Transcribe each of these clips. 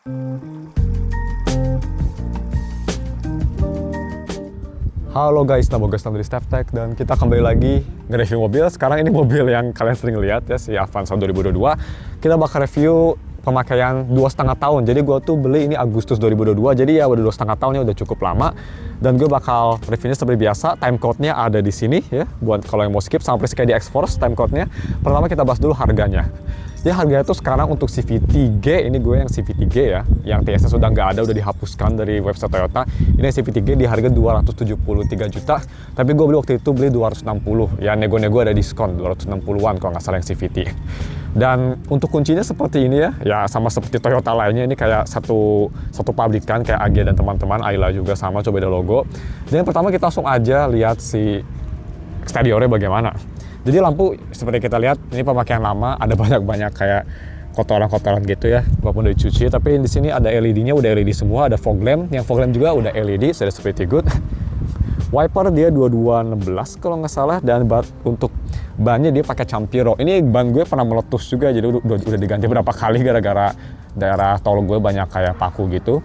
Halo guys, nama gue Stan dari StepTech dan kita kembali lagi nge-review mobil. Sekarang ini mobil yang kalian sering lihat ya, si Avanza 2022. Kita bakal review pemakaian 2,5 tahun. Jadi gue tuh beli ini Agustus 2022, jadi ya udah 2,5 tahun ya, udah cukup lama. Dan gue bakal reviewnya seperti biasa. Time code-nya ada di sini ya, buat kalau yang mau skip sama persis kayak di X-Force time code-nya. Pertama kita bahas dulu harganya. Ya harganya tuh sekarang untuk CV3, ini gue yang CV3 ya, yang TSnya sudah nggak ada, udah dihapuskan dari website Toyota. Ini CV3 di harga 273 juta, tapi gue beli waktu itu beli 260, ya nego-nego ada diskon 260-an kalau nggak salah yang CVT. Dan untuk kuncinya seperti ini ya sama seperti Toyota lainnya, ini kayak satu pabrikan kayak AG dan teman-teman, Ayla juga sama, coba ada logo. Dan yang pertama kita langsung aja lihat si eksteriornya bagaimana. Jadi lampu seperti kita lihat ini pemakaian lama, ada banyak kayak kotoran-kotoran gitu ya, walaupun udah dicuci. Tapi di sini ada LED-nya, udah LED semua, ada fog lamp, yang fog lamp juga udah LED, so that's pretty good. Wiper dia 2216 kalau nggak salah, dan untuk bannya dia pakai Campiro. Ini ban gue pernah meletus juga, jadi udah diganti berapa kali gara-gara daerah tol gue banyak kayak paku gitu.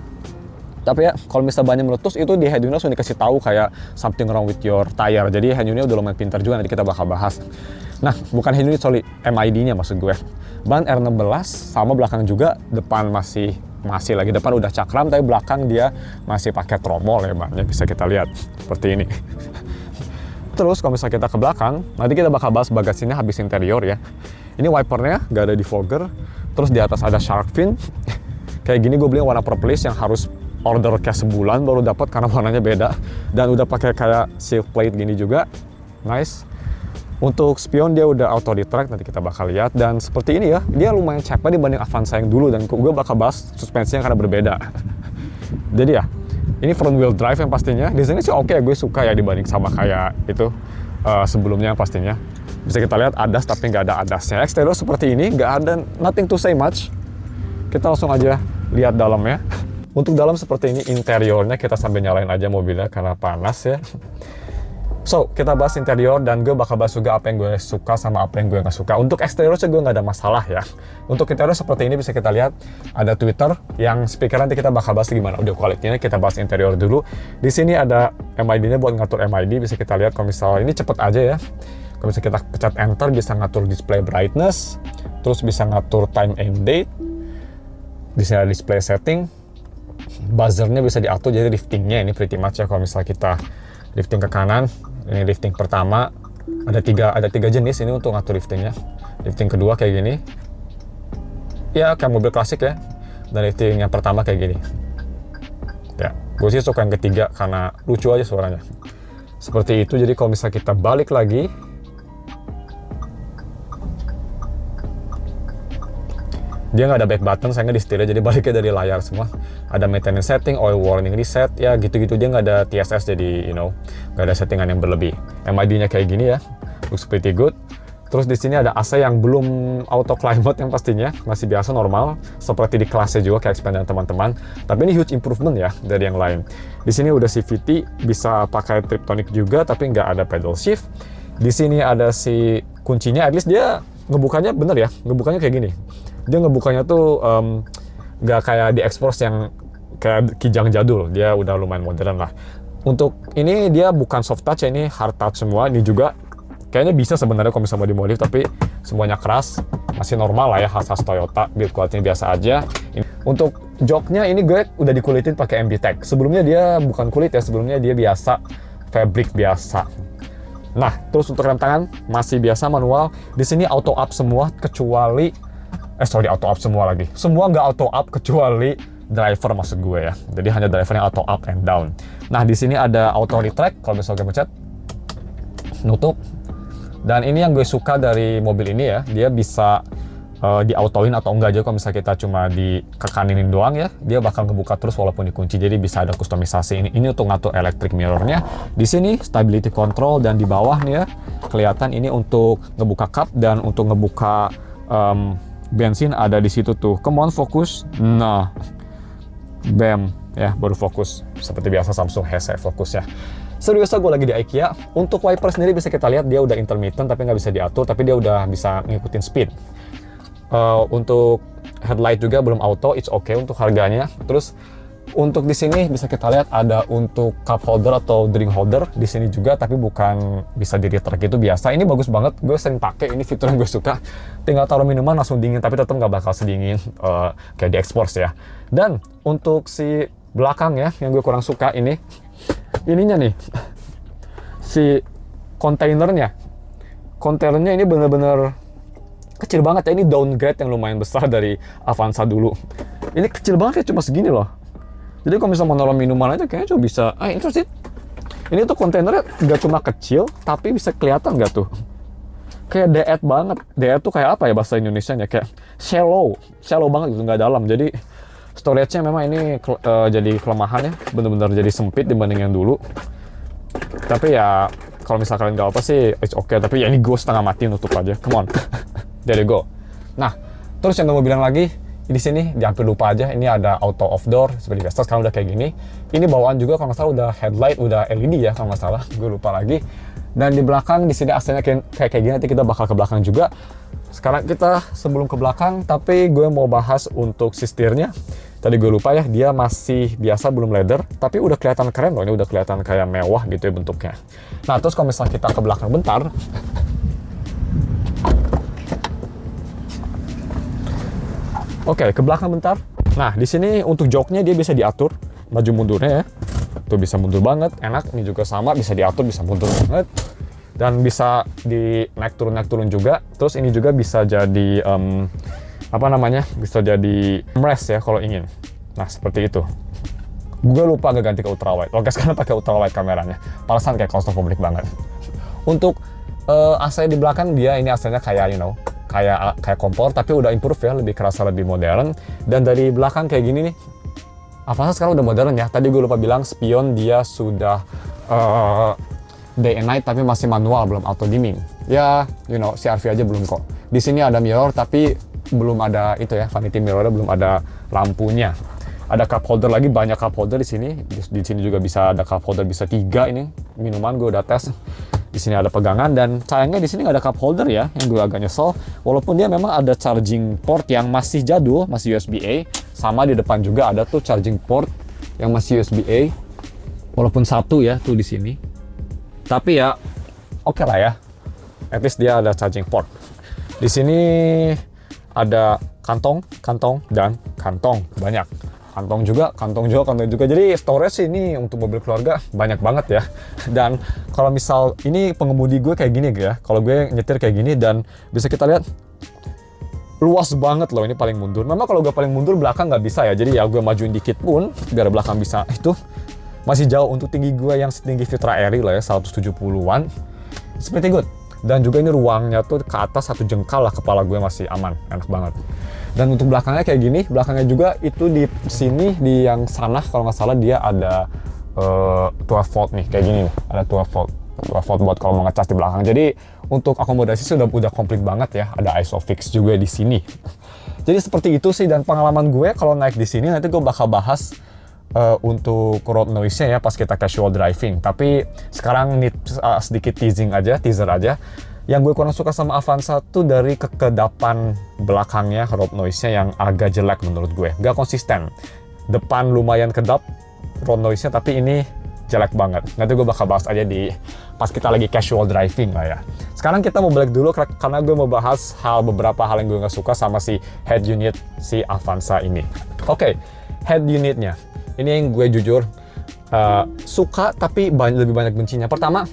Tapi ya kalau misalnya bannya meletus itu di head unit langsung dikasih tahu kayak something wrong with your tire. Jadi head unit udah lumayan pintar juga, nanti kita bakal bahas. Nah, bukan head unit, sorry, MID-nya maksud gue. Ban R16 sama belakang juga, depan masih lagi, depan udah cakram, tapi belakang dia masih pakai tromol ya bannya, bisa kita lihat seperti ini. Terus kalau misalnya kita ke belakang, nanti kita bakal bahas bagasinya habis interior ya. Ini wipernya gak ada defogger, terus di atas ada shark fin. Kayak gini gue beli warna purplish yang harus order kayak sebulan baru dapat karena warnanya beda, dan udah pakai kayak silk plate gini juga, nice. Untuk spion dia udah auto retract, nanti kita bakal lihat. Dan seperti ini ya, dia lumayan cepat dibanding Avanza yang dulu, dan gue bakal bahas suspensinya karena berbeda. Jadi ya, ini front wheel drive yang pastinya di sini sih oke, gue suka ya dibanding sama kayak itu sebelumnya pastinya. Bisa kita lihat adas tapi nggak ada adasnya. Exterior seperti ini, nggak ada, nothing to say much. Kita langsung aja lihat dalamnya. Untuk dalam seperti ini interiornya, kita sambil nyalain aja mobilnya karena panas ya. So, kita bahas interior dan gue bakal bahas juga apa yang gue suka sama apa yang gue nggak suka. Untuk eksterior sih gue nggak ada masalah ya. Untuk interior seperti ini bisa kita lihat ada tweeter, yang speaker nanti kita bakal bahas gimana audio quality-nya. Kita bahas interior dulu. Di sini ada MID-nya buat ngatur MID, bisa kita lihat kalau misalnya ini cepet aja ya. Kalau misalnya kita pencet enter bisa ngatur display brightness, terus bisa ngatur time and date. Di sini ada display setting. Buzzernya bisa diatur, jadi liftingnya ini pretty much ya. Kalau misalnya kita lifting ke kanan, ini lifting pertama, ada tiga jenis ini untuk ngatur liftingnya. Lifting kedua kayak gini ya, kayak mobil klasik ya, dan lifting yang pertama kayak gini ya. Gue sih suka yang ketiga karena lucu aja suaranya seperti itu. Jadi kalau misalnya kita balik lagi, dia nggak ada back button, sayangnya di setirnya, jadi baliknya dari layar semua. Ada maintenance setting, oil warning reset, ya gitu-gitu. Dia nggak ada TSS, jadi nggak ada settingan yang berlebih. MID-nya kayak gini ya, looks pretty good. Terus di sini ada AC yang belum auto climate, yang pastinya masih biasa normal, seperti di kelasnya juga kayak Xpander teman-teman. Tapi ini huge improvement ya dari yang lain. Di sini udah CVT, bisa pakai Triptonic juga, tapi nggak ada pedal shift. Di sini ada si kuncinya, at least dia ngebukanya bener ya, ngebukanya kayak gini. Dia ngebukanya tuh nggak kayak di X-Force yang kayak kijang jadul, dia udah lumayan modern lah. Untuk ini dia bukan soft touch ya, ini hard touch semua. Ini juga kayaknya bisa sebenarnya kalau misalnya mau dimodif, tapi semuanya keras, masih normal lah ya, khas Toyota, build quality-nya biasa aja. Untuk joknya ini gue udah dikulitin pakai MB Tech. Sebelumnya dia bukan kulit ya, sebelumnya dia biasa fabric biasa. Nah, terus untuk rem tangan masih biasa manual. Di sini auto up semua kecuali auto up semua lagi. Semua nggak auto up kecuali driver maksud gue ya. Jadi hanya driver yang auto up and down. Nah, di sini ada auto retract kalau misalnya gue pencet nutup. Dan ini yang gue suka dari mobil ini ya, dia bisa di-autoin atau enggak aja. Kalau misalnya kita cuma dikekanin doang ya, dia bakal ngebuka terus walaupun dikunci. Jadi bisa ada kustomisasi. Ini untuk ngatur electric mirrornya. Di sini stability control, dan di bawah nih ya kelihatan ini untuk ngebuka kap dan untuk ngebuka bensin ada di situ tuh. Come on, fokus. Nah, bam ya, baru fokus. Seperti biasa Samsung Heisei fokus ya. Seperti biasa gue lagi di IKEA. Untuk wiper sendiri bisa kita lihat dia udah intermittent tapi nggak bisa diatur, tapi dia udah bisa ngikutin speed. Untuk headlight juga belum auto, it's okay untuk harganya. Terus untuk di sini bisa kita lihat ada untuk cup holder atau drink holder di sini juga, tapi bukan bisa di retract gitu biasa. Ini bagus banget, gue sering pakai, ini fitur yang gue suka. Tinggal taruh minuman langsung dingin, tapi tetap nggak bakal sedingin kayak di Xforce ya. Dan untuk si belakang ya, yang gue kurang suka ininya nih, si kontainernya ini bener-bener kecil banget ya. Ini downgrade yang lumayan besar dari Avanza dulu. Ini kecil banget ya, cuma segini loh. Jadi kalau misalnya mau naruh minuman aja kayaknya cuma bisa, interested. Ini tuh kontainernya nggak cuma kecil, tapi bisa kelihatan nggak tuh? Kayak DET banget. DET tuh kayak apa ya bahasa Indonesianya? Kayak shallow banget gitu, nggak dalam. Jadi storage-nya memang ini jadi kelemahannya, bener-bener jadi sempit dibanding yang dulu. Tapi ya kalau misalnya kalian nggak apa sih, it's okay. Tapi ya ini gue setengah mati nutup aja. Come on, there you go. Nah, terus yang gue mau bilang lagi, di sini hampir lupa aja, ini ada auto off door seperti biasa. Sekarang udah kayak gini. Ini bawaan juga kalau nggak salah udah headlight, udah LED ya kalau nggak salah. Gue lupa lagi. Dan di belakang di sini AC-nya kayak gini. Nanti kita bakal ke belakang juga. Sekarang kita sebelum ke belakang, tapi gue mau bahas untuk si setirnya. Tadi gue lupa ya, dia masih biasa belum leather, tapi udah kelihatan keren loh. Ini udah kelihatan kayak mewah gitu ya bentuknya. Nah terus kalau misalnya kita ke belakang bentar. Oke, ke belakang bentar. Nah, di sini untuk joknya dia bisa diatur maju mundurnya ya. Tuh bisa mundur banget, enak. Ini juga sama, bisa diatur, bisa mundur banget. Dan bisa di naik turun juga. Terus ini juga bisa jadi bisa jadi armrest ya kalau ingin. Nah, seperti itu. Gue lupa gak ganti ke ultrawide. Oke, sekarang pakai ultrawide kameranya. Palasan kayak claustrophobic banget. Untuk AC di belakang dia ini AC-nya kayak kayak kompor, tapi udah improve ya, lebih kerasa, lebih modern. Dan dari belakang kayak gini nih, Avanza sekarang udah modern ya. Tadi gue lupa bilang spion dia sudah day and night, tapi masih manual, belum auto dimming. Ya, CR-V aja belum kok. Di sini ada mirror, tapi belum ada itu ya, vanity mirror belum ada lampunya. Ada cup holder lagi, banyak cup holder di sini. Di sini juga bisa ada cup holder, bisa 3 ini. Minuman gue udah tes. Di sini ada pegangan, dan sayangnya di sini nggak ada cup holder ya, yang gue agak nyesel. Walaupun dia memang ada charging port yang masih jadul, masih USB-A. Sama di depan juga ada tuh charging port yang masih USB-A. Walaupun satu ya tuh di sini. Tapi ya oke lah ya. At least dia ada charging port. Di sini ada kantong dan kantong banyak. Kantong juga. Jadi storage ini untuk mobil keluarga banyak banget ya. Dan kalau misal ini pengemudi gue kayak gini ya, kalau gue nyetir kayak gini, dan bisa kita lihat luas banget loh. Ini paling mundur. Memang kalau gue paling mundur belakang nggak bisa ya. Jadi ya gue majuin dikit pun biar belakang bisa. Itu masih jauh untuk tinggi gue yang setinggi Vitra Airy lah ya, 170-an. It's pretty good. Dan juga ini ruangnya tuh ke atas 1 jengkal lah, kepala gue masih aman, enak banget. Dan untuk belakangnya kayak gini, belakangnya juga itu di sini, di yang sana kalau nggak salah dia ada 12 volt nih, kayak gini nih, ada 12 volt buat kalau mau ngecas di belakang. Jadi untuk akomodasi sudah komplit banget ya, ada ISOFIX juga di sini. Jadi seperti itu sih, dan pengalaman gue kalau naik di sini nanti gue bakal bahas untuk road noise-nya ya pas kita casual driving. Tapi sekarang ini sedikit teaser aja. Yang gue kurang suka sama Avanza tuh dari kekedapan belakangnya, road noise-nya yang agak jelek menurut gue. Gak konsisten. Depan lumayan kedap road noise-nya, tapi ini jelek banget. Nanti gue bakal bahas aja di pas kita lagi casual driving lah ya. Sekarang kita mau balik dulu karena gue mau bahas beberapa hal yang gue gak suka sama si head unit si Avanza ini. Oke, head unitnya. Ini yang gue jujur suka, tapi lebih banyak bencinya. Pertama,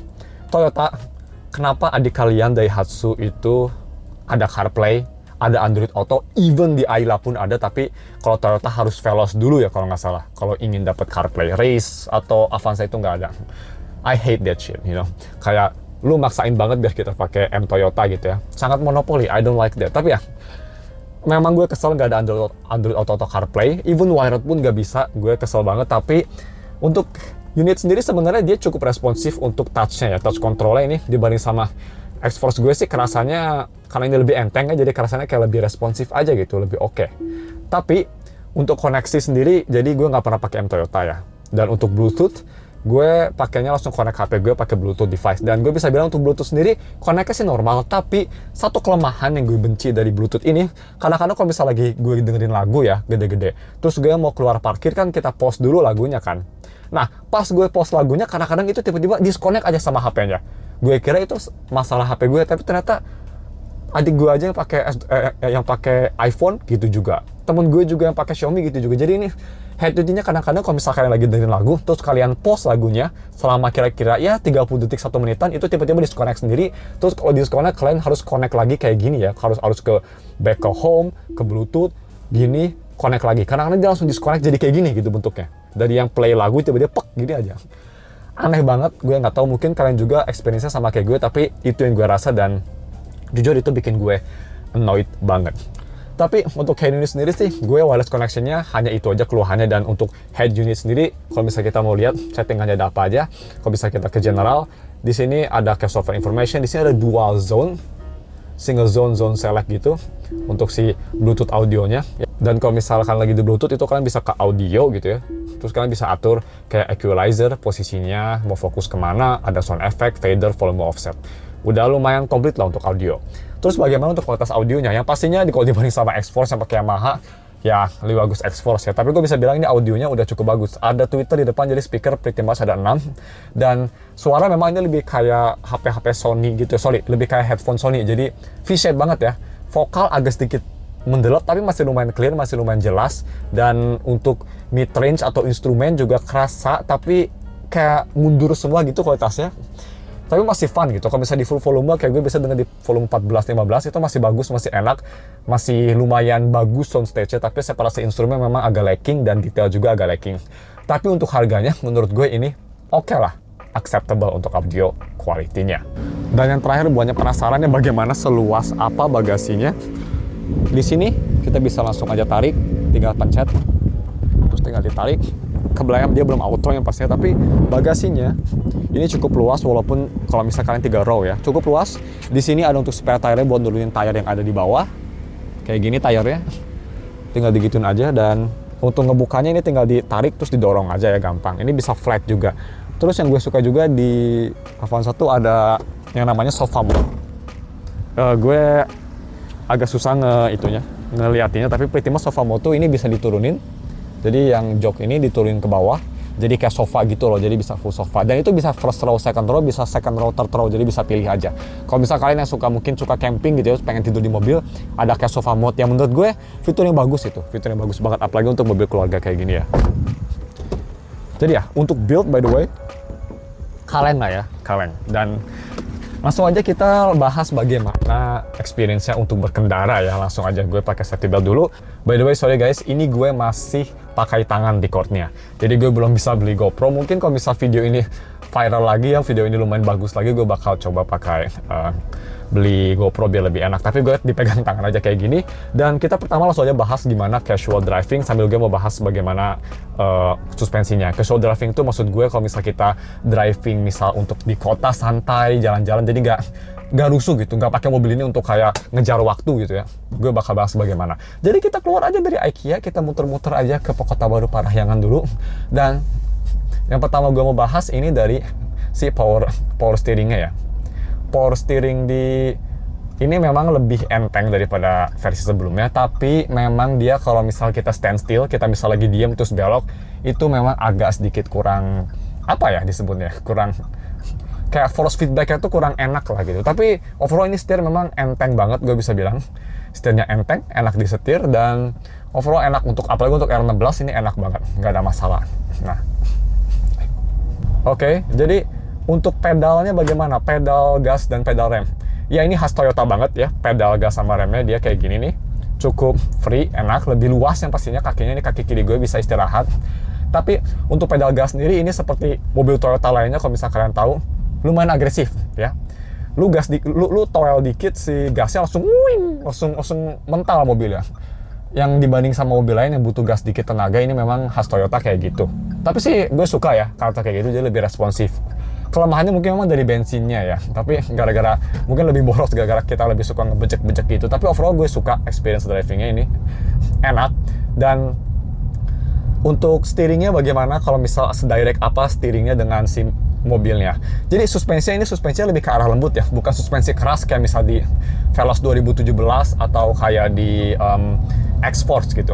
Toyota. Kenapa adik kalian Daihatsu itu ada CarPlay, ada Android Auto, even di Ayla pun ada, tapi kalau Toyota harus Veloz dulu ya kalau nggak salah. Kalau ingin dapat CarPlay, Race atau Avanza itu nggak ada. I hate that shit, Kayak lu maksain banget biar kita pakai M Toyota gitu ya. Sangat monopoli, I don't like that. Tapi ya, memang gue kesel nggak ada Android Auto atau CarPlay, even wired pun nggak bisa, gue kesel banget. Tapi untuk unit sendiri sebenarnya dia cukup responsif untuk touch-nya ya, touch control-nya ini dibanding sama Xforce gue sih kerasanya, karena ini lebih enteng ya, jadi kerasanya kayak lebih responsif aja gitu, lebih oke. Tapi untuk koneksi sendiri, jadi gue nggak pernah pakai M Toyota ya. Dan untuk Bluetooth, gue pakainya langsung connect HP gue pakai Bluetooth device. Dan gue bisa bilang untuk Bluetooth sendiri connect-nya sih normal, tapi satu kelemahan yang gue benci dari Bluetooth ini, kadang-kadang kalau misal lagi gue dengerin lagu ya gede-gede, terus gue mau keluar parkir kan kita pause dulu lagunya kan. Nah pas gue pause lagunya kadang-kadang itu tiba-tiba disconnect aja sama HP-nya. Gue kira itu masalah HP gue, tapi ternyata adik gue aja yang pakai iPhone gitu juga. Temen gue juga yang pakai Xiaomi gitu juga. Jadi ini head unitnya kadang-kadang kalau misalkan kalian lagi dengerin lagu, terus kalian pause lagunya selama kira-kira ya 30 detik 1 menitan, itu tiba-tiba disconnect sendiri. Terus kalau disconnect kalian harus connect lagi kayak gini ya, harus ke back ke home, ke Bluetooth, gini connect lagi. Kadang-kadang dia langsung disconnect jadi kayak gini gitu bentuknya. Dari yang play lagu tiba-tiba pek gini aja. Aneh banget, gue nggak tahu, mungkin kalian juga experience-nya sama kayak gue, tapi itu yang gue rasa dan jujur itu bikin gue annoyed banget. Tapi untuk head unit sendiri sih, gue wireless connection-nya hanya itu aja keluhannya. Dan untuk head unit sendiri, kalau misalnya kita mau lihat settingannya ada apa aja, kalau bisa kita ke general, di sini ada ke software information, di sini ada dual zone, single zone select gitu untuk si Bluetooth audionya. Dan kalau misalkan lagi di Bluetooth itu kalian bisa ke audio gitu ya. Terus kalian bisa atur kayak equalizer, posisinya, mau fokus kemana, ada sound effect, fader, volume offset. Udah lumayan komplit lah untuk audio. Terus bagaimana untuk kualitas audionya? Yang pastinya kalau dibanding sama X-Force yang pakai Yamaha, ya lebih bagus X-Force ya. Tapi gue bisa bilang ini audionya udah cukup bagus. Ada tweeter di depan, jadi speaker pretty much ada 6. Dan suara memang ini lebih kayak HP-HP Sony gitu. Sorry, lebih kayak headphone Sony. Jadi V-shape banget ya. Vokal agak sedikit mendelap, tapi masih lumayan clear, masih lumayan jelas. Dan untuk mid-range atau instrumen juga kerasa, tapi kayak mundur semua gitu kualitasnya. Tapi masih fun gitu. Kalau misalnya di full volume kayak gue bisa dengar di volume 14-15 itu masih bagus, masih enak, masih lumayan bagus sound stage-nya. Tapi separasi instrumen memang agak lacking dan detail juga agak lacking. Tapi untuk harganya menurut gue ini oke lah, acceptable untuk audio quality-nya. Dan yang terakhir buatnya penasaran ya bagaimana seluas apa bagasinya. Di sini kita bisa langsung aja tarik, tinggal pencet, terus tinggal ditarik. Kebelayang dia belum auto yang pastinya, tapi bagasinya ini cukup luas walaupun kalau misalkan kalian 3 row ya, cukup luas. Di sini ada untuk spare tire buat nurunin tire yang ada di bawah. Kayak gini tire-nya. Tinggal digituin aja, dan untuk ngebukanya ini tinggal ditarik terus didorong aja ya, gampang. Ini bisa flat juga. Terus yang gue suka juga di Avanza 1 ada yang namanya sofa mode. Gue agak susah ngeliatinnya, tapi pretty much sofa mode tuh ini bisa diturunin. Jadi yang jok ini diturunin ke bawah, jadi kayak sofa gitu loh, jadi bisa full sofa. Dan itu bisa first row, second row, bisa second row, third row, jadi bisa pilih aja. Kalau misal kalian yang mungkin suka camping gitu ya, pengen tidur di mobil, ada kayak sofa mode yang menurut gue fitur yang bagus itu, fitur yang bagus banget, apalagi untuk mobil keluarga kayak gini ya. Jadi ya, untuk build by the way, kaleng lah ya, kaleng. Dan langsung aja kita bahas bagaimana experience-nya untuk berkendara ya. Langsung aja gue pakai safety belt dulu. By the way, sorry guys, ini gue masih pakai tangan recordnya. Jadi gue belum bisa beli GoPro. Mungkin kalau misal video ini viral lagi ya, video ini lumayan bagus lagi, gue bakal coba pakai beli GoPro biar lebih enak. Tapi gue dipegang tangan aja kayak gini. Dan kita pertama langsung aja bahas gimana casual driving, sambil gue mau bahas bagaimana suspensinya. Casual driving itu maksud gue kalau misal kita driving misal untuk di kota santai, jalan-jalan, jadi nggak rusuh gitu, nggak pakai mobil ini untuk kayak ngejar waktu gitu ya. Gue bakal bahas bagaimana. Jadi kita keluar aja dari IKEA, kita muter-muter aja ke Kota Baru Parahyangan dulu. Dan yang pertama gue mau bahas ini dari si power steeringnya ya. Power steering di ini memang lebih enteng daripada versi sebelumnya, tapi memang dia kalau misal kita stand still, kita misal lagi diem terus belok, itu memang agak sedikit kurang, apa ya disebutnya, kurang kayak force feedback-nya tuh kurang enak lah gitu. Tapi overall ini setir memang enteng banget, gue bisa bilang setirnya enteng, enak disetir, dan overall enak untuk, apalagi untuk R16 ini enak banget, nggak ada masalah. Nah, oke, jadi untuk pedalnya bagaimana? Pedal gas dan pedal rem. Ya ini khas Toyota banget ya, pedal gas sama remnya dia kayak gini nih. Cukup free, enak, lebih luas yang pastinya kakinya, ini kaki kiri gue bisa istirahat. Tapi untuk pedal gas sendiri ini seperti mobil Toyota lainnya, kalau misalnya kalian tahu, lumayan agresif ya. Lu toel dikit si gasnya langsung mental mobilnya. Yang dibanding sama mobil lain yang butuh gas dikit tenaga, ini memang khas Toyota kayak gitu. Tapi sih gue suka ya karakter kayak gitu, jadi lebih responsif. Kelemahannya mungkin memang dari bensinnya ya, tapi mungkin lebih boros gara-gara kita lebih suka ngebejek-bejek gitu. Tapi overall gue suka experience drivingnya ini, enak. Dan Untuk steeringnya bagaimana kalau misal sedirect apa steeringnya dengan si mobilnya. Jadi suspensinya lebih ke arah lembut ya, bukan suspensi keras kayak misal di Veloz 2017 atau kayak di X-Force gitu.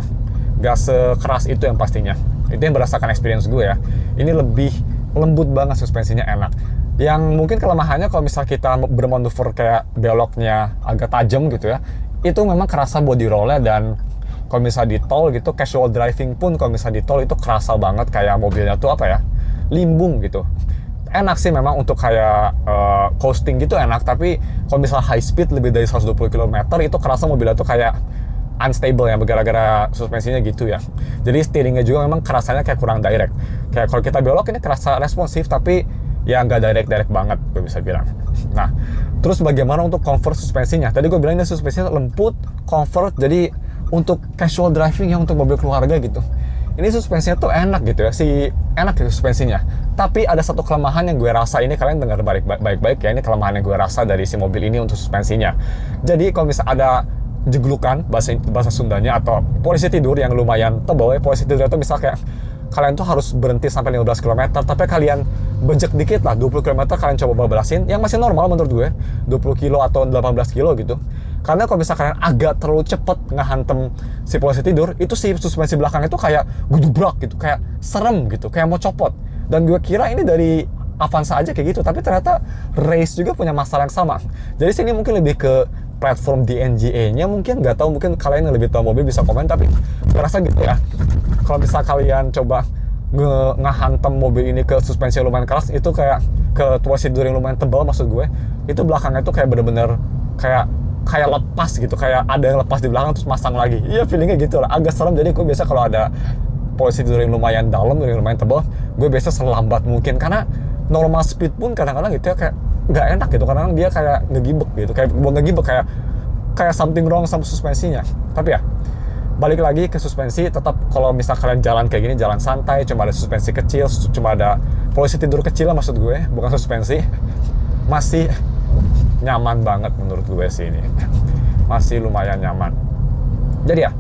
Gak sekeras itu yang pastinya. Itu yang berdasarkan experience gue ya. Ini lebih lembut banget, suspensinya enak. Yang mungkin kelemahannya kalau misal kita bermanuver kayak beloknya agak tajam gitu ya, itu memang kerasa body roll-nya. Dan kalau misal di tol gitu, casual driving pun kalau misal di tol itu kerasa banget kayak mobilnya tuh apa ya, limbung gitu. Enak sih memang untuk kayak coasting gitu enak, tapi kalau misal high speed lebih dari 120 km itu kerasa mobilnya tuh kayak unstable ya, gara-gara suspensinya gitu ya. Jadi steeringnya juga memang kerasanya kayak kurang direct. Kayak kalau kita belok ini kerasa responsif, tapi ya nggak direct banget gue bisa bilang. Nah, terus bagaimana untuk comfort suspensinya? Tadi gue bilang ini suspensinya lembut, comfort, jadi untuk casual driving yang untuk mobil keluarga gitu. Ini suspensinya tuh enak gitu ya, enak gitu suspensinya. Tapi ada satu kelemahan yang gue rasa, ini kalian dengar baik-baik ya, ini kelemahan yang gue rasa dari si mobil ini untuk suspensinya. Jadi kalau misalnya ada jeglukan, bahasa Sundanya, atau posisi tidur yang lumayan tebal ya, posisi tidur itu misal kayak kalian tuh harus berhenti sampai 15 km, tapi kalian bejek dikit lah, 20 km kalian coba bablasin, yang masih normal menurut gue, 20 kilo atau 18 kilo gitu. Karena kalau misalkan kalian agak terlalu cepet ngehantem si posisi tidur, itu si suspensi belakang itu kayak gudubrak gitu, kayak serem gitu, kayak mau copot. Dan gue kira ini dari Avanza aja kayak gitu, tapi ternyata Race juga punya masalah yang sama. Jadi sini mungkin lebih ke platform DNGA-nya, mungkin nggak tahu, mungkin kalian yang lebih tahu mobil bisa komen, tapi gue rasa gitu ya. Kalau bisa kalian coba ngehantem mobil ini ke suspensi yang lumayan keras, itu kayak ke posisi tidur yang lumayan tebal maksud gue, itu belakangnya tuh kayak bener-bener kayak lepas gitu, kayak ada yang lepas di belakang terus masang lagi. Iya, feelingnya gitu lah, agak serem. Jadi gue biasa kalau ada posisi tidur yang lumayan dalam, yang lumayan tebal, gue biasa selambat mungkin, karena normal speed pun kadang-kadang gitu ya kayak nggak enak gitu, kadang-kadang dia kayak ngegibek gitu, kayak bukan ngegibek, kayak something wrong sama suspensinya. Tapi ya balik lagi ke suspensi, tetap kalau misal kalian jalan kayak gini, jalan santai, cuma ada suspensi kecil, cuma ada posisi tidur kecil lah maksud gue, bukan suspensi, masih nyaman banget menurut gue sih ini. Masih lumayan nyaman. Jadi ya,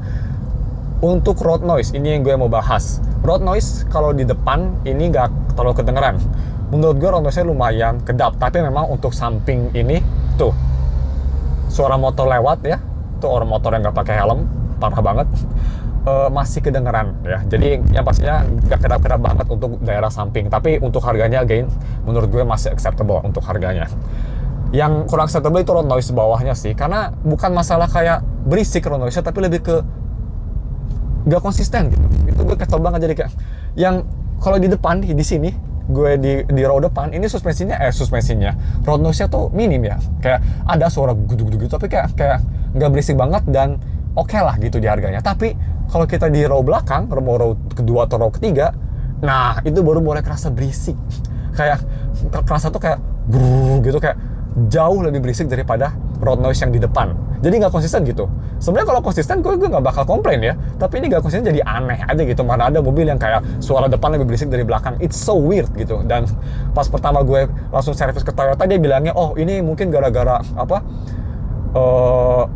untuk road noise, ini yang gue mau bahas. Road noise kalau di depan ini nggak terlalu kedengeran. Menurut gue road noise-nya lumayan kedap, tapi memang untuk samping ini, tuh, suara motor lewat ya, tuh orang motor yang nggak pakai helm, parah banget, masih kedengeran ya. Jadi yang pastinya nggak kedap-kedap banget untuk daerah samping, tapi untuk harganya again, menurut gue masih acceptable untuk harganya. Yang kurang acceptable itu road noise bawahnya sih, karena bukan masalah kayak berisik road noise-nya, tapi lebih ke gak konsisten gitu. Itu gue kesel banget. Jadi kayak yang kalau di depan di sini gue di row depan ini suspensinya road noise-nya tuh minim ya, kayak ada suara gudug-gudug gitu, tapi kayak nggak berisik banget dan oke lah gitu di harganya. Tapi kalau kita di row belakang, row kedua atau row ketiga, nah itu baru mulai kerasa berisik, kayak kerasa tuh kayak brrrr gitu, kayak jauh lebih berisik daripada road noise yang di depan. Jadi nggak konsisten gitu. Sebenarnya kalau konsisten gue nggak bakal komplain ya, tapi ini nggak konsisten, jadi aneh aja gitu. Mana ada mobil yang kayak suara depan lebih berisik dari belakang, it's so weird gitu. Dan pas pertama gue langsung servis ke Toyota, dia bilangnya, oh ini mungkin gara-gara apa,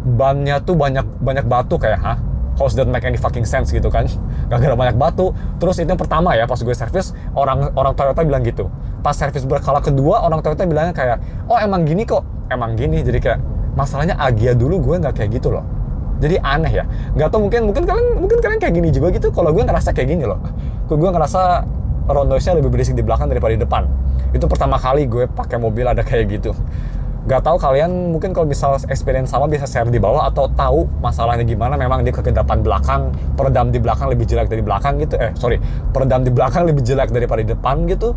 bannya tuh banyak batu. Kayak how does that make any fucking sense gitu kan, gara-gara banyak batu. Terus itu yang pertama ya, pas gue servis, orang Toyota bilang gitu. Pas servis berkala kedua, orang Toyota bilangnya kayak, oh emang gini kok, emang gini. Jadi kayak masalahnya Agya dulu gue nggak kayak gitu loh. Jadi aneh ya, nggak tau, mungkin kalian kayak gini juga gitu. Kalau gue ngerasa kayak gini loh, gue ngerasa road noise-nya lebih berisik di belakang daripada di depan. Itu pertama kali gue pakai mobil ada kayak gitu. Gak tahu kalian mungkin kalau misal experience sama bisa share di bawah, atau tahu masalahnya gimana. Memang dia kegedapan belakang, peredam di belakang lebih jelek dari belakang gitu. Peredam di belakang lebih jelek daripada di depan gitu.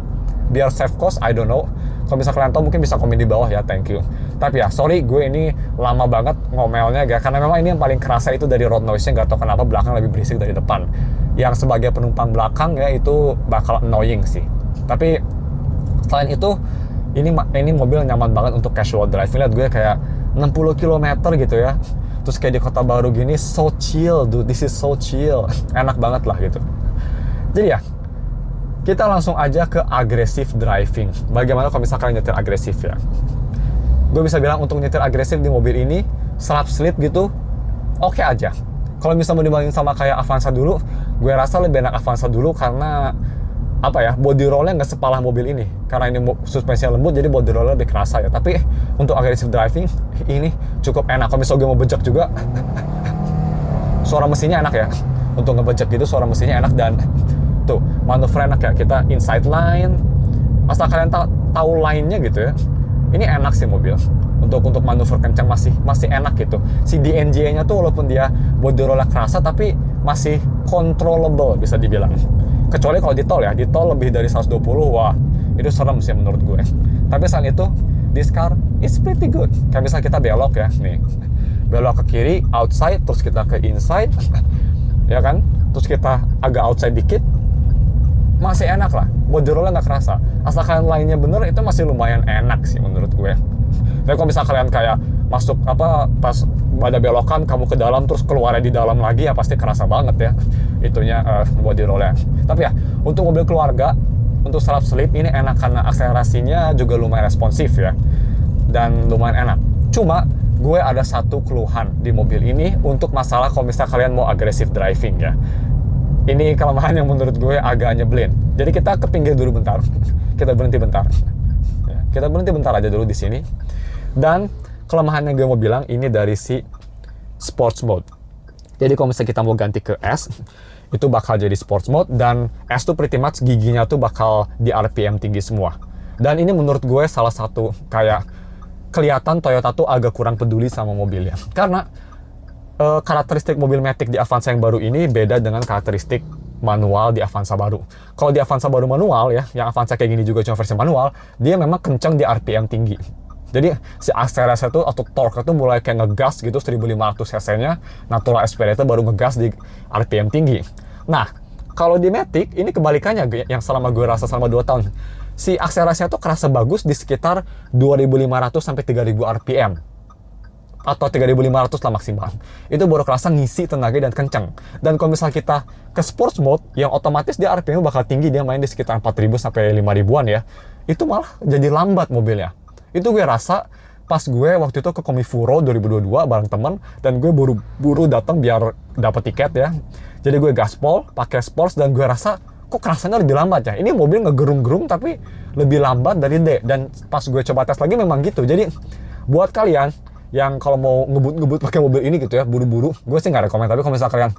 Biar save cost, I don't know. Kalau misal kalian tahu mungkin bisa komen di bawah ya, thank you. Tapi ya sorry, gue ini lama banget ngomelnya karena memang ini yang paling kerasa itu dari road noise-nya. Gak tahu kenapa belakang lebih berisik dari depan. Yang sebagai penumpang belakang ya itu bakal annoying sih. Tapi selain itu, ini mobil nyaman banget untuk casual driving. Lihat gue kayak 60 km gitu ya, terus kayak di kota baru gini, so chill dude, this is so chill. Enak banget lah gitu. Jadi ya, kita langsung aja ke aggressive driving. Bagaimana kalau misalkan nyetir agresif ya? Gue bisa bilang untuk nyetir agresif di mobil ini, slap slip gitu, oke aja. Kalau misalnya mau dibandingin sama kayak Avanza dulu, gue rasa lebih enak Avanza dulu karena apa ya, body rollnya nggak sepalah mobil ini. Karena ini suspensinya lembut, jadi body rollnya lebih kerasa ya. Tapi untuk aggressive driving, ini cukup enak. Kalau misalnya gue mau bejek juga, suara mesinnya enak ya. Untuk ngebejek gitu, suara mesinnya enak. Dan tuh, manuver enak ya. Kita inside line, asal kalian tahu line-nya gitu ya. Ini enak sih mobil. Untuk manuver kencang masih enak gitu. Si DNGA-nya tuh walaupun dia body rollnya kerasa, tapi masih controllable bisa dibilang. Kecuali kalau di tol ya, di tol lebih dari 120, wah itu serem sih menurut gue. Tapi selain itu, this car is pretty good. Kayak misalnya kita belok ya, nih, belok ke kiri, outside, terus kita ke inside, ya kan, terus kita agak outside dikit, masih enak lah, body rollnya nggak kerasa. Asalkan lainnya bener, itu masih lumayan enak sih menurut gue. Tapi kalau misalnya kalian kayak masuk pas ada belokan, kamu ke dalam terus keluarnya di dalam lagi, ya pasti kerasa banget ya itunya body rollnya. Tapi ya untuk mobil keluarga, untuk serap selip ini enak karena akselerasinya juga lumayan responsif ya, dan lumayan enak. Cuma gue ada satu keluhan di mobil ini untuk masalah kalau misalnya kalian mau aggressive driving ya. Ini kelemahan yang menurut gue agak nyebelin. Jadi kita ke pinggir dulu bentar, kita berhenti bentar. Ya, kita berhenti bentar aja dulu di sini. Dan kelemahan yang gue mau bilang ini dari si sports mode. Jadi kalau misalnya kita mau ganti ke S, itu bakal jadi sports mode, dan S tuh pretty much giginya tuh bakal di RPM tinggi semua. Dan ini menurut gue salah satu kayak kelihatan Toyota tuh agak kurang peduli sama mobilnya. Karena karakteristik mobil Matic di Avanza yang baru ini beda dengan karakteristik manual di Avanza baru. Kalau di Avanza baru manual ya, yang Avanza kayak gini juga cuma versi manual, dia memang kencang di RPM tinggi. Jadi si akselerasi itu atau torque itu mulai kayak ngegas gitu 1500 cc-nya, natural speed itu baru ngegas di RPM tinggi. Nah, kalau di Matic ini kebalikannya yang selama gue rasa selama 2 tahun. Si akselerasinya tuh kerasa bagus di sekitar 2500 sampai 3000 RPM. Atau 3500 lah maksimal. Itu baru kerasa ngisi tenaga dan kenceng. Dan kalau misalnya kita ke sports mode, yang otomatis dia RPM bakal tinggi, dia main di sekitar 4000 sampai 5000-an ya. Itu malah jadi lambat mobilnya. Itu gue rasa pas gue waktu itu ke Komifuro 2022 bareng temen, dan gue buru-buru datang biar dapat tiket ya. Jadi gue gaspol, pakai sports, dan gue rasa kok kerasanya lebih lambat ya. Ini mobil ngegerung-gerung tapi lebih lambat dari D. Dan pas gue coba tes lagi memang gitu. Jadi buat kalian yang kalau mau ngebut-ngebut pakai mobil ini gitu ya, buru-buru, gue sih nggak rekomend. Tapi kalau misalnya kalian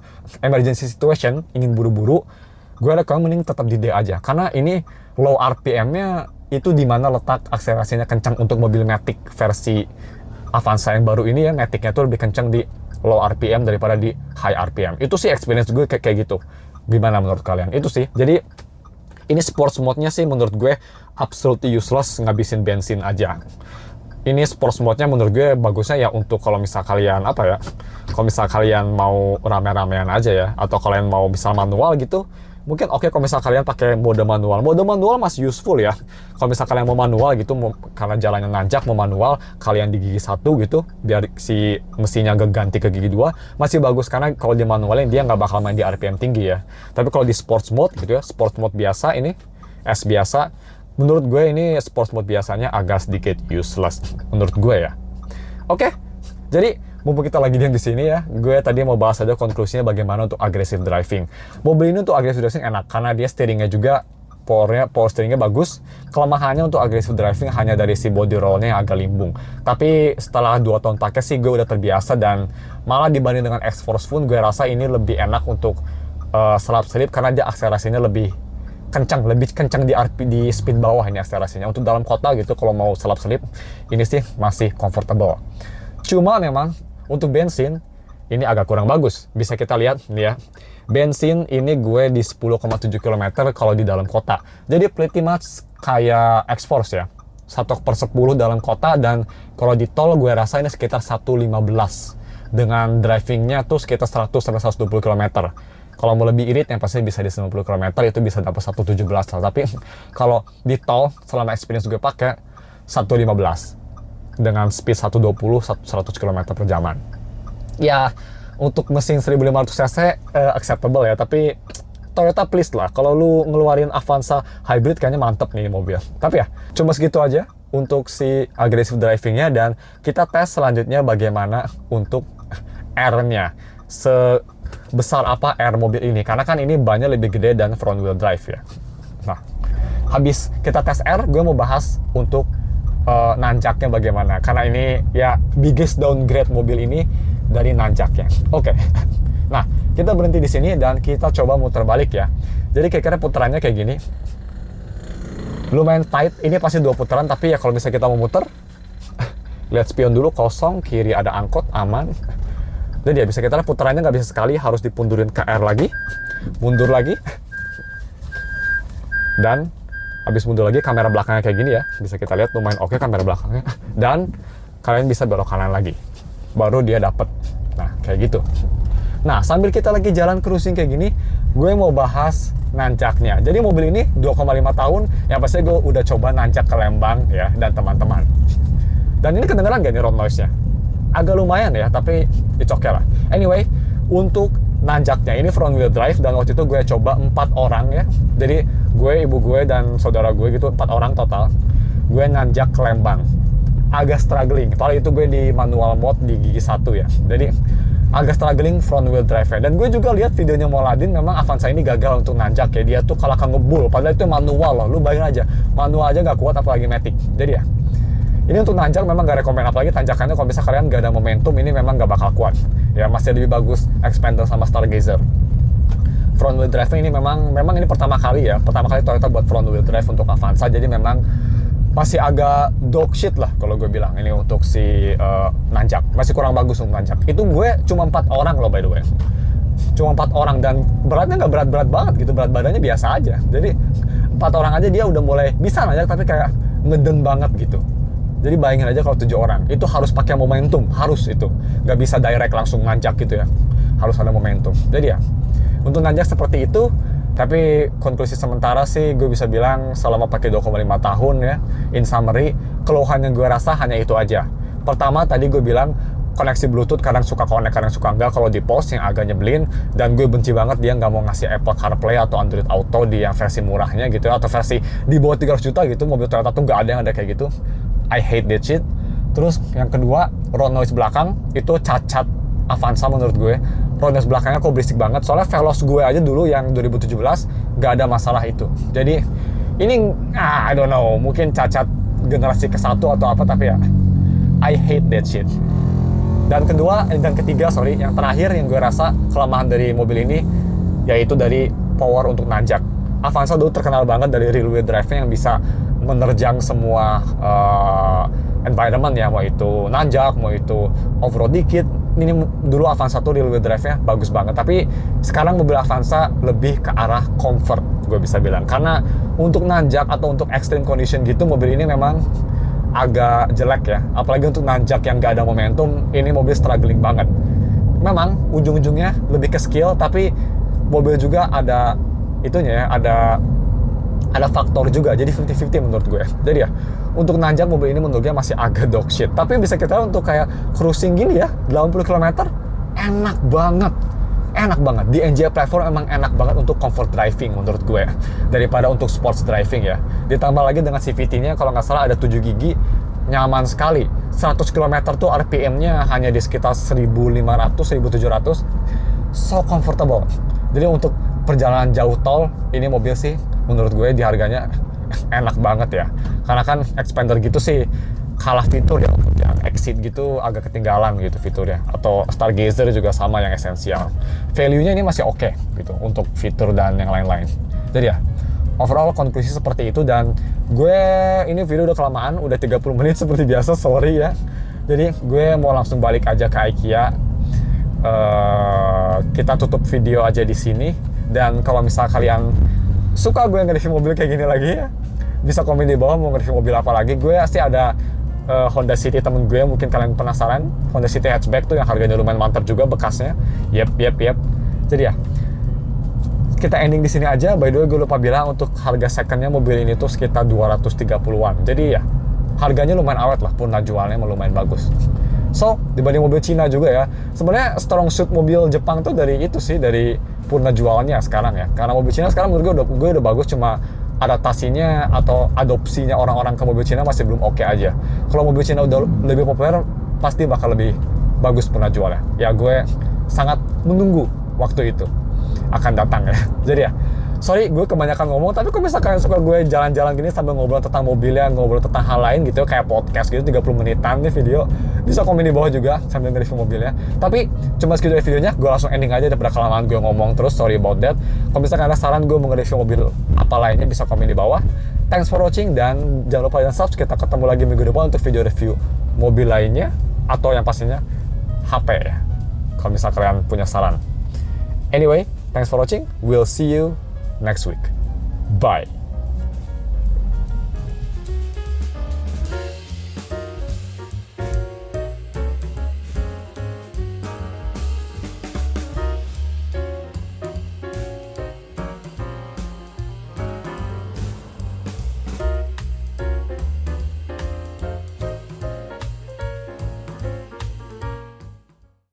emergency situation, ingin buru-buru, gue rekomend mending tetap di D aja. Karena ini low RPM-nya itu di mana letak akselerasinya kencang untuk mobil Matic versi Avanza yang baru ini ya. Matic-nya tuh lebih kencang di low RPM daripada di high RPM. Itu sih experience gue kayak gitu. Gimana menurut kalian? Itu sih. Jadi ini sports mode-nya sih menurut gue absolutely useless, ngabisin bensin aja. Ini sports mode-nya menurut gue bagusnya ya untuk kalau misal kalian apa ya, kalau misal kalian mau rame-ramean aja ya, atau kalian mau misal manual gitu, mungkin oke. Kalau misal kalian pakai mode manual masih useful ya. Kalau misal kalian mau manual gitu, karena jalannya nanjak, mau manual, kalian di gigi 1 gitu, biar si mesinnya ganti ke gigi 2, masih bagus. Karena kalau di manualnya dia nggak bakal main di RPM tinggi ya. Tapi kalau di sports mode gitu ya, sports mode biasa ini, S biasa, menurut gue ini sports mode biasanya agak sedikit useless menurut gue ya. Oke, jadi mumpung kita lagi di sini ya, gue tadi mau bahas aja konklusinya bagaimana untuk aggressive driving. Mobil ini untuk aggressive driving enak karena dia steeringnya juga power steeringnya bagus. Kelemahannya untuk aggressive driving hanya dari si body rollnya yang agak limbung. Tapi setelah 2 tahun pakai sih gue udah terbiasa, dan malah dibanding dengan X-Force pun gue rasa ini lebih enak untuk selap-selip karena dia akselerasinya lebih kencang di speed bawah ini akselerasinya. Untuk dalam kota gitu kalau mau selap-selip ini sih masih comfortable. Cuma memang untuk bensin ini agak kurang bagus. Bisa kita lihat nih ya. Bensin ini gue di 10,7 km kalau di dalam kota. Jadi pretty much kayak X-Force ya. 1/10 dalam kota, dan kalau di tol gue rasa ini sekitar 1,15. Dengan drivingnya tuh sekitar 100 sampai 120 km. Kalau mau lebih irit yang pasti bisa di 90 km, itu bisa dapat 117 lah. Tapi kalau di tol selama experience gue pakai 115 dengan speed 120 100 km per jaman. Ya untuk mesin 1500 cc acceptable ya, tapi Toyota please lah, kalau lu ngeluarin Avanza hybrid kayaknya mantep nih mobil. Tapi ya cuma segitu aja untuk si aggressive drivingnya, dan kita tes selanjutnya bagaimana untuk R-nya. sebesar apa air mobil ini, karena kan ini bannya lebih gede dan front wheel drive ya. Nah, habis kita tes air, gue mau bahas untuk nanjaknya bagaimana, karena ini ya biggest downgrade mobil ini dari nanjaknya. Oke. Nah, kita berhenti di sini dan kita coba muter balik ya. Jadi kira-kira putarannya kayak gini. Lumayan tight, ini pasti 2 putaran, tapi ya kalau misalnya kita mau muter, lihat spion dulu, kosong, kiri ada angkot, aman. Jadi ya bisa kita lihat putarannya nggak bisa sekali, harus dipundurin ke R lagi, mundur lagi. Dan habis mundur lagi, kamera belakangnya kayak gini ya, bisa kita lihat lumayan oke kamera belakangnya. Dan kalian bisa belok kanan lagi, baru dia dapet. Nah, kayak gitu. Nah, sambil kita lagi jalan cruising kayak gini, gue mau bahas nanjaknya. Jadi mobil ini 2,5 tahun, yang pasti gue udah coba nanjak ke Lembang ya, dan teman-teman. Dan ini kedengeran gak nih road noise-nya? Agak lumayan ya, tapi it's okay lah. Anyway, untuk nanjaknya ini front wheel drive, dan waktu itu gue coba 4 orang ya. Jadi gue, ibu gue, dan saudara gue gitu, 4 orang total. Gue nanjak ke Lembang. Agak struggling, soalnya itu gue di manual mode di gigi 1 ya. Jadi agak struggling front wheel drive-nya. Dan gue juga lihat videonya Moladin, memang Avanza ini gagal untuk nanjak ya. Dia tuh kalah ngebul, padahal itu manual loh. Lu bayangin aja, manual aja nggak kuat apalagi matic. Jadi ya, ini untuk nanjak memang gak rekomen, apalagi tanjakannya kalau misalnya kalian gak ada momentum, ini memang gak bakal kuat. Ya masih lebih bagus Expander sama Stargazer. Front wheel drive ini memang ini pertama kali Toyota buat front wheel drive untuk Avanza, jadi memang masih agak dog shit lah kalau gue bilang ini untuk si nanjak. Masih kurang bagus untuk nanjak. Itu gue cuma 4 orang loh by the way. Cuma 4 orang dan beratnya nggak berat-berat banget gitu, berat badannya biasa aja. Jadi 4 orang aja dia udah mulai bisa nanjak, tapi kayak ngeden banget gitu. Jadi bayangin aja kalau 7 orang, itu harus pakai momentum, harus itu. Nggak bisa direct langsung nanjak gitu ya. Harus ada momentum. Jadi ya, untuk nanjak seperti itu, tapi konklusi sementara sih gue bisa bilang selama pakai 2,5 tahun ya, in summary, keluhan yang gue rasa hanya itu aja. Pertama, tadi gue bilang, koneksi Bluetooth kadang suka connect, kadang suka enggak kalau di post, yang agak nyebelin. Dan gue benci banget dia nggak mau ngasih Apple CarPlay atau Android Auto di yang versi murahnya gitu, atau versi di bawah 300 juta gitu, mobil Toyota tuh nggak ada yang ada kayak gitu. I hate that shit. Terus yang kedua, road noise belakang itu cacat Avanza menurut gue. Road noise belakangnya kok berisik banget, soalnya Veloz gue aja dulu yang 2017 nggak ada masalah itu. Jadi ini I don't know, mungkin cacat generasi ke-1 atau apa, tapi ya I hate that shit. Dan ketiga, yang terakhir yang gue rasa kelemahan dari mobil ini, yaitu dari power untuk nanjak. Avanza dulu terkenal banget dari rear wheel drive-nya yang bisa menerjang semua environment ya, mau itu nanjak, mau itu off-road dikit. Ini dulu Avanza tuh rear wheel drive-nya bagus banget, tapi sekarang mobil Avanza lebih ke arah comfort, gue bisa bilang. Karena untuk nanjak atau untuk extreme condition gitu, mobil ini memang agak jelek ya. Apalagi untuk nanjak yang gak ada momentum, ini mobil struggling banget. Memang ujung-ujungnya lebih ke skill, tapi mobil juga ada itunya ya, ada faktor juga, jadi 50-50 menurut gue. Jadi ya, untuk nanjak mobil ini menurut gue masih agak dog shit. Tapi bisa kita untuk kayak cruising gini ya, 80 km, enak banget. Di NJ platform emang enak banget untuk comfort driving menurut gue, daripada untuk sports driving ya. Ditambah lagi dengan CVT-nya, kalau nggak salah ada 7 gigi, nyaman sekali. 100 km tuh RPM-nya hanya di sekitar 1500-1700, so comfortable. Jadi untuk perjalanan jauh tol, ini mobil sih menurut gue di harganya enak banget ya. Karena kan Expander gitu sih kalah fitur ya, yang Exit gitu agak ketinggalan gitu fiturnya, atau Stargazer juga sama yang esensial. Value-nya ini masih oke gitu untuk fitur dan yang lain-lain. Jadi ya, overall konklusi seperti itu. Dan gue ini video udah kelamaan, udah 30 menit seperti biasa, sorry ya. Jadi gue mau langsung balik aja ke IKEA. Kita tutup video aja di sini. Dan kalau misal kalian suka gue nge-review mobil kayak gini lagi ya, bisa komen di bawah mau nge-review mobil apa lagi. Gue pasti ada Honda City temen gue, mungkin kalian penasaran. Honda City hatchback tuh yang harganya lumayan mantap juga bekasnya. Yep. Jadi ya, kita ending di sini aja. By the way, gue lupa bilang untuk harga secondnya mobil ini tuh sekitar 230-an. Jadi ya, harganya lumayan awet lah, purna jualnya lumayan bagus. So, dibanding mobil Cina juga ya, sebenarnya strong suit mobil Jepang tuh dari itu sih, dari purna jualnya sekarang ya. Karena mobil Cina sekarang menurut gue udah bagus, cuma adaptasinya atau adopsinya orang-orang ke mobil Cina masih belum oke aja. Kalau mobil Cina udah lebih populer, pasti bakal lebih bagus purna jualnya. Ya gue sangat menunggu waktu itu akan datang ya. Jadi ya, sorry gue kebanyakan ngomong, tapi kalau misalkan suka gue jalan-jalan gini sambil ngobrol tentang mobilnya, ngobrol tentang hal lain gitu, kayak podcast gitu 30 menitan nih video, bisa komen di bawah juga sambil nge-review mobilnya. Tapi cuma segitu videonya, gue langsung ending aja daripada kelamaan gue ngomong terus, sorry about that. Kalau misalkan ada saran gue mau nge-review mobil apa lainnya, bisa komen di bawah. Thanks for watching, dan jangan lupa subscribe. Kita ketemu lagi minggu depan untuk video review mobil lainnya, atau yang pastinya HP ya, kalau misal kalian punya saran. Anyway, thanks for watching. We'll see you next week. Bye.